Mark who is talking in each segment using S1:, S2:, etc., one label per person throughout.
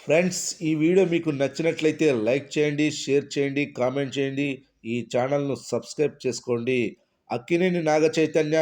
S1: Friends, ఈ video మీకు నచ్చినట్లయితే లైక్ చేయండి, షేర్ చేయండి, కామెంట్ చేయండి. ఈ ఛానల్ను సబ్స్క్రైబ్ చేసుకోండి. Akkineni Nagachaitanya,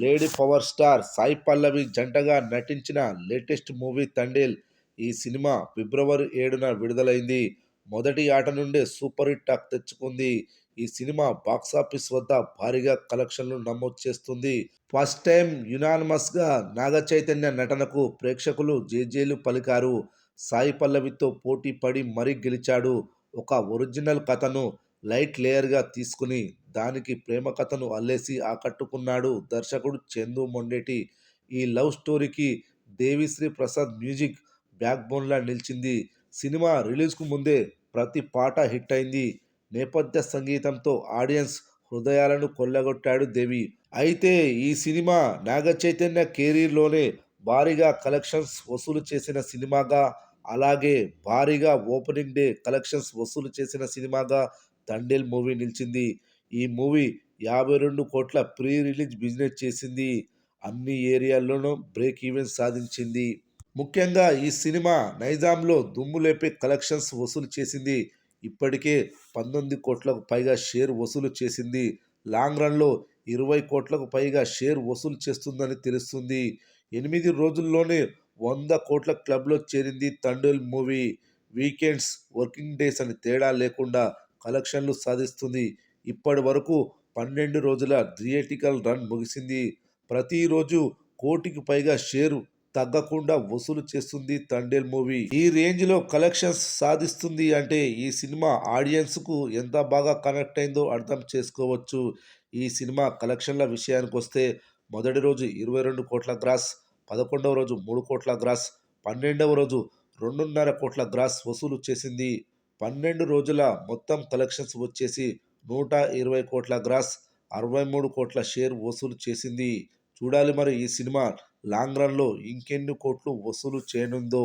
S1: lady power star Sai Pallavi జంటగా నటించిన లేటెస్ట్ మూవీ తండేల్. ఈ సినిమా ఫిబ్రవరి 7న విడుదలైంది. మొదటి ఆట నుండే సూపర్ హిట్ టాక్ తెచ్చుకుంది. ఈ సినిమా బాక్సాఫీస్ వద్ద భారీగా కలెక్షన్లు నమోదు చేస్తుంది. ఫస్ట్ టైం యునానిమస్గా నాగచైతన్య నటనకు ప్రేక్షకులు జేజేలు పలికారు. సాయి పల్లవితో పోటీ పడి మరీ గెలిచాడు. ఒక ఒరిజినల్ కథను లైట్ లేయర్గా తీసుకుని దానికి ప్రేమ కథను అల్లేసి ఆకట్టుకున్నాడు దర్శకుడు చందు మొండేటి. ఈ లవ్ స్టోరీకి దేవిశ్రీ ప్రసాద్ మ్యూజిక్ బ్యాక్ బోన్లా నిలిచింది. సినిమా రిలీజ్కు ముందే ప్రతి పాట హిట్ అయింది. నేపథ్య సంగీతంతో ఆడియన్స్ హృదయాలను కొల్లగొట్టాడు దేవి. అయితే ఈ సినిమా నాగచైతన్య కెరీర్లోనే భారీగా కలెక్షన్స్ వసూలు చేసిన సినిమాగా, అలాగే భారీగా ఓపెనింగ్ డే కలెక్షన్స్ వసూలు చేసిన సినిమాగా తండేల్ మూవీ నిలిచింది. ఈ మూవీ 52 కోట్ల ప్రీ రిలీజ్ బిజినెస్ చేసింది. అన్ని ఏరియాల్లోనూ బ్రేక్ ఈవెన్ సాధించింది. ముఖ్యంగా ఈ సినిమా నైజాంలో దుమ్ము లేపే కలెక్షన్స్ వసూలు చేసింది. ఇప్పటికే 19 కోట్లకు పైగా షేర్ వసూలు చేసింది. లాంగ్ రన్లో 20 కోట్లకు పైగా షేర్ వసూలు చేస్తుందని తెలుస్తుంది. 8 రోజుల్లోనే 100 కోట్ల క్లబ్లో చేరింది Thandel movie. Weekends, working days అని తేడా లేకుండా కలెక్షన్లు సాధిస్తుంది. ఇప్పటి వరకు 12 రోజుల థియేట్రికల్ రన్ ముగిసింది. ప్రతిరోజు కోటికి పైగా షేరు తగ్గకుండా వసూలు చేస్తుంది తండేల్ మూవీ. ఈ రేంజ్ లో కలెక్షన్స్ సాధిస్తుంది అంటే ఈ సినిమా ఆడియన్స్ కు ఎంత బాగా కనెక్ట్ అయిందో అర్థం చేసుకోవచ్చు. ఈ సినిమా కలెక్షన్ల విషయానికి వస్తే మొదటి రోజు 22 కోట్ల గ్రాస్, 11వ రోజు 3 కోట్ల గ్రాస్, 12వ రోజు 2.5 కోట్ల గ్రాస్ వసూలు చేసింది. 12 రోజుల మొత్తం కలెక్షన్స్ వచ్చేసి 120 కోట్ల గ్రాస్, 63 కోట్ల షేర్ వసూలు చేసింది. చూడాలి మరి ఈ సినిమా లాంగ్ రన్లో ఇంకెన్ని కోట్లు వసూలు చేయనుందో.